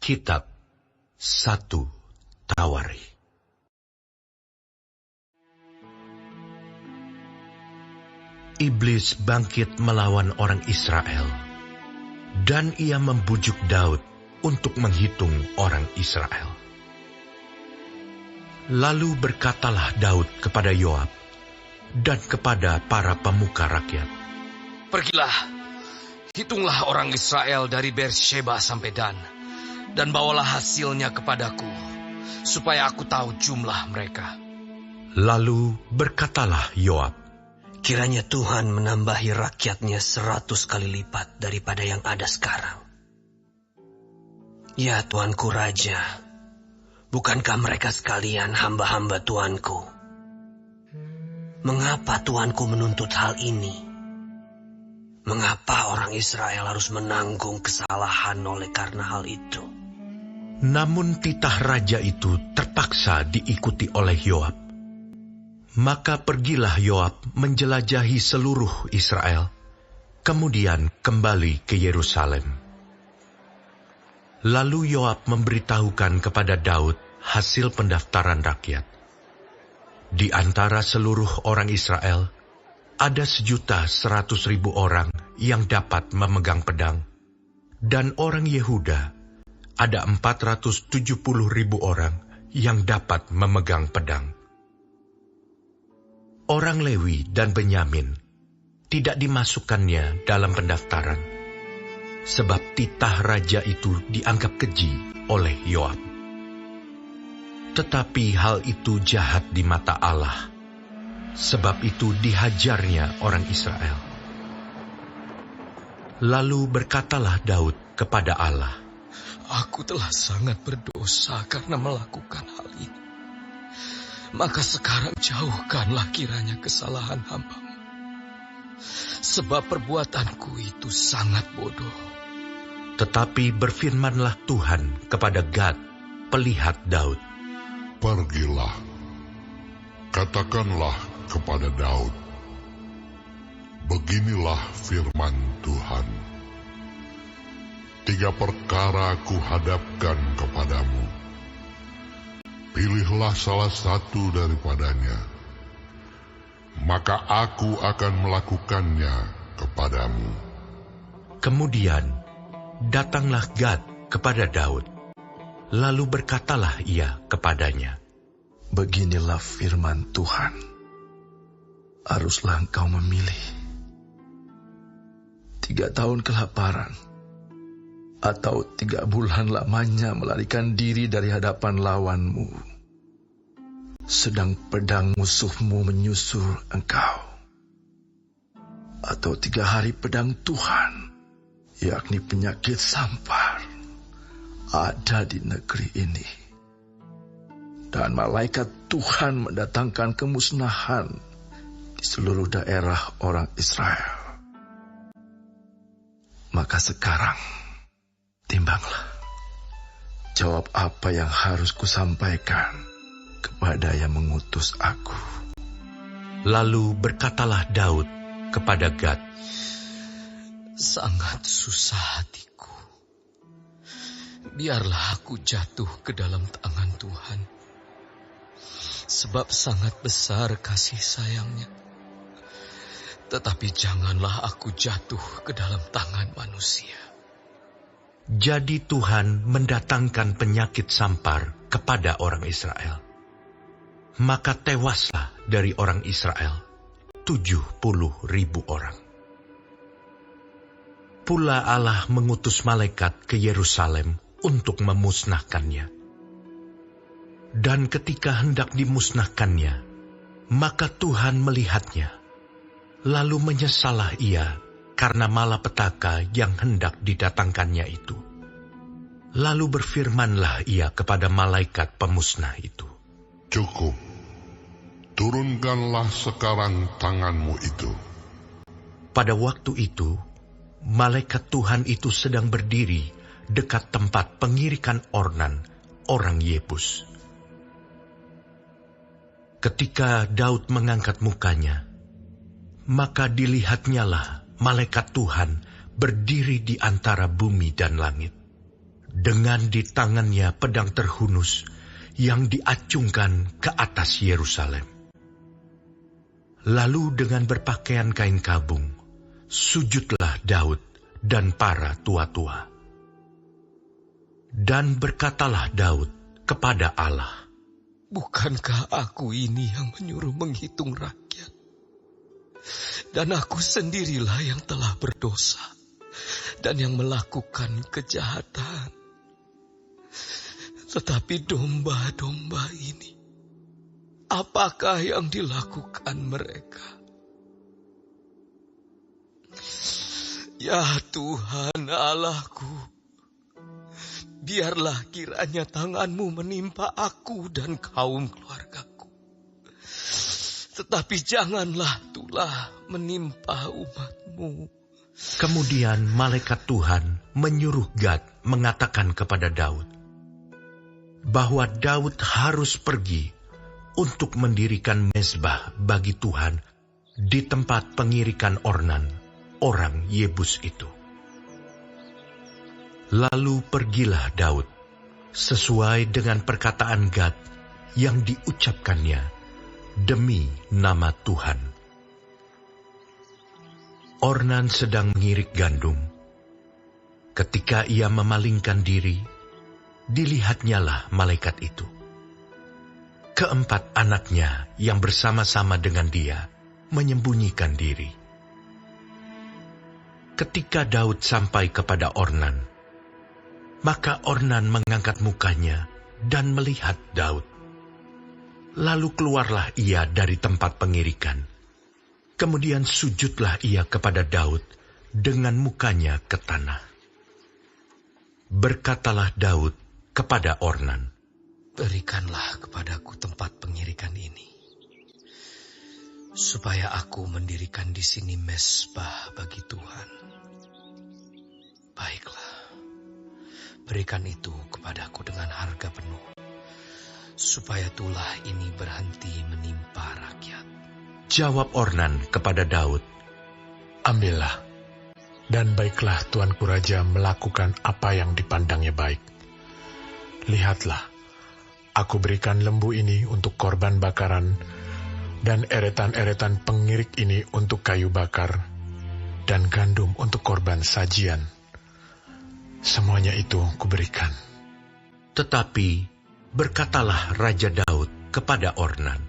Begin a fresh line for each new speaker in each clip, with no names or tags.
Kitab 1 Tawari. Iblis bangkit melawan orang Israel, dan ia membujuk Daud untuk menghitung orang Israel. Lalu berkatalah Daud kepada Yoab dan kepada para pemuka rakyat,
"Pergilah, hitunglah orang Israel dari Beersheba sampai Dan, dan bawalah hasilnya kepadaku, supaya aku tahu jumlah mereka."
Lalu berkatalah Yoab,
"Kiranya Tuhan menambahi rakyatnya 100 kali lipat daripada yang ada sekarang. Ya Tuanku Raja, bukankah mereka sekalian hamba-hamba Tuanku? Mengapa Tuanku menuntut hal ini? Mengapa orang Israel harus menanggung kesalahan oleh karena hal itu?"
Namun titah raja itu terpaksa diikuti oleh Yoab. Maka pergilah Yoab menjelajahi seluruh Israel, kemudian kembali ke Yerusalem. Lalu Yoab memberitahukan kepada Daud hasil pendaftaran rakyat. Di antara seluruh orang Israel, ada 1.100.000 orang yang dapat memegang pedang, dan orang Yehuda ada 470.000 orang yang dapat memegang pedang. Orang Lewi dan Benyamin tidak dimasukkannya dalam pendaftaran, sebab titah raja itu dianggap keji oleh Yoab. Tetapi hal itu jahat di mata Allah, sebab itu dihajarnya orang Israel. Lalu berkatalah Daud kepada Allah,
"Aku telah sangat berdosa karena melakukan hal ini. Maka sekarang jauhkanlah kiranya kesalahan hamba-Mu, sebab perbuatanku itu sangat bodoh."
Tetapi berfirmanlah Tuhan kepada Gad, pelihat Daud,
"Pergilah, katakanlah kepada Daud, beginilah firman Tuhan. 3 perkara kuhadapkan kepadamu. Pilihlah salah satu daripadanya, maka aku akan melakukannya kepadamu."
Kemudian datanglah Gad kepada Daud, lalu berkatalah ia kepadanya,
"Beginilah firman Tuhan, haruslah engkau memilih 3 tahun kelaparan, atau 3 bulan lamanya melarikan diri dari hadapan lawanmu, sedang pedang musuhmu menyusul engkau, atau 3 hari pedang Tuhan, yakni penyakit sampar, ada di negeri ini, dan malaikat Tuhan mendatangkan kemusnahan di seluruh daerah orang Israel. Maka sekarang timbanglah, jawab apa yang harus kusampaikan kepada yang mengutus aku."
Lalu berkatalah Daud kepada Gad,
"Sangat susah hatiku. Biarlah aku jatuh ke dalam tangan Tuhan, sebab sangat besar kasih sayangnya. Tetapi janganlah aku jatuh ke dalam tangan manusia."
Jadi Tuhan mendatangkan penyakit sampar kepada orang Israel. Maka tewaslah dari orang Israel 70.000 orang. Pula Allah mengutus malaikat ke Yerusalem untuk memusnahkannya. Dan ketika hendak dimusnahkannya, maka Tuhan melihatnya, lalu menyesallah ia karena malapetaka yang hendak didatangkannya itu. Lalu berfirmanlah ia kepada malaikat pemusnah itu,
"Cukup, turunkanlah sekarang tanganmu itu."
Pada waktu itu, malaikat Tuhan itu sedang berdiri dekat tempat pengirikan Ornan, orang Yebus. Ketika Daud mengangkat mukanya, maka dilihatnyalah malaikat Tuhan berdiri di antara bumi dan langit. dengan di tangannya pedang terhunus yang diacungkan ke atas Yerusalem. Lalu dengan berpakaian kain kabung, sujudlah Daud dan para tua-tua. Dan berkatalah Daud kepada Allah,
"Bukankah aku ini yang menyuruh menghitung rakyat? Dan aku sendirilah yang telah berdosa dan yang melakukan kejahatan. Tetapi domba-domba ini, apakah yang dilakukan mereka? Ya Tuhan Allahku, biarlah kiranya tangan-Mu menimpa aku dan kaum keluargaku. Tetapi janganlah tulah menimpa umat-Mu."
Kemudian malaikat Tuhan menyuruh Gad mengatakan kepada Daud bahwa Daud harus pergi untuk mendirikan mezbah bagi Tuhan di tempat pengirikan Ornan, orang Yebus itu. Lalu pergilah Daud sesuai dengan perkataan Gad yang diucapkannya demi nama Tuhan. Ornan sedang mengirik gandum. Ketika ia memalingkan diri, dilihatnyalah malaikat itu. Keempat anaknya yang bersama-sama dengan dia menyembunyikan diri. Ketika Daud sampai kepada Ornan, maka Ornan mengangkat mukanya dan melihat Daud. Lalu keluarlah ia dari tempat pengirikan. Kemudian sujudlah ia kepada Daud dengan mukanya ke tanah. Berkatalah Daud kepada Ornan,
"Berikanlah kepadaku tempat pengirikan ini, supaya aku mendirikan di sini mezbah bagi Tuhan. Baiklah, berikan itu kepadaku dengan harga penuh, supaya tulah ini berhenti menimpa rakyat."
Jawab Ornan kepada Daud,
"Ambillah, dan baiklah tuanku raja melakukan apa yang dipandangnya baik. Lihatlah, aku berikan lembu ini untuk korban bakaran, dan eretan-eretan pengirik ini untuk kayu bakar, dan gandum untuk korban sajian. Semuanya itu kuberikan."
Tetapi berkatalah Raja Daud kepada Ornan,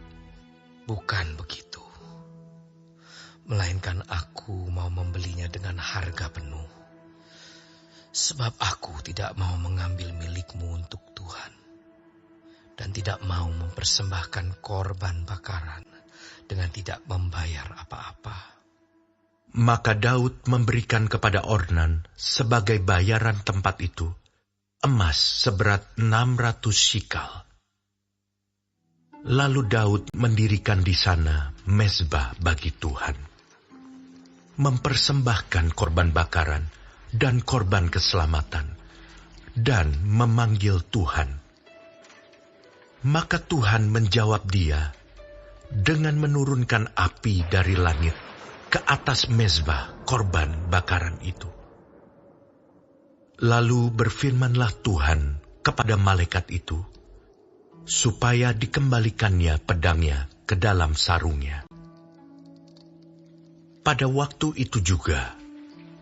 "Bukan begitu. Melainkan aku mau membelinya dengan harga penuh. Sebab aku tidak mau mengambil milikmu untuk Tuhan, dan tidak mau mempersembahkan korban bakaran dengan tidak membayar apa-apa."
Maka Daud memberikan kepada Ornan sebagai bayaran tempat itu emas seberat 600 shikal. Lalu Daud mendirikan di sana mezbah bagi Tuhan, mempersembahkan korban bakaran dan korban keselamatan, dan memanggil Tuhan. Maka Tuhan menjawab dia dengan menurunkan api dari langit ke atas mezbah korban bakaran itu. Lalu berfirmanlah Tuhan kepada malaikat itu, supaya dikembalikannya pedangnya ke dalam sarungnya. Pada waktu itu juga,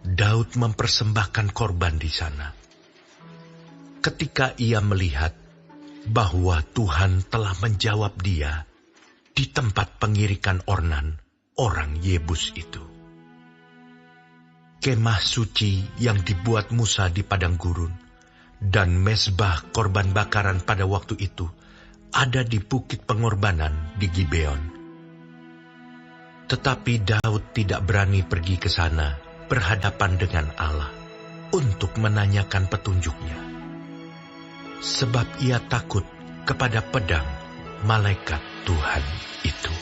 Daud mempersembahkan korban di sana. Ketika ia melihat bahwa Tuhan telah menjawab dia di tempat pengirikan Ornan, orang Yebus itu. Kemah suci yang dibuat Musa di padang gurun dan mezbah korban bakaran pada waktu itu ada di bukit pengorbanan di Gibeon. Tetapi Daud tidak berani pergi ke sana berhadapan dengan Allah untuk menanyakan petunjuknya, sebab ia takut kepada pedang malaikat Tuhan itu.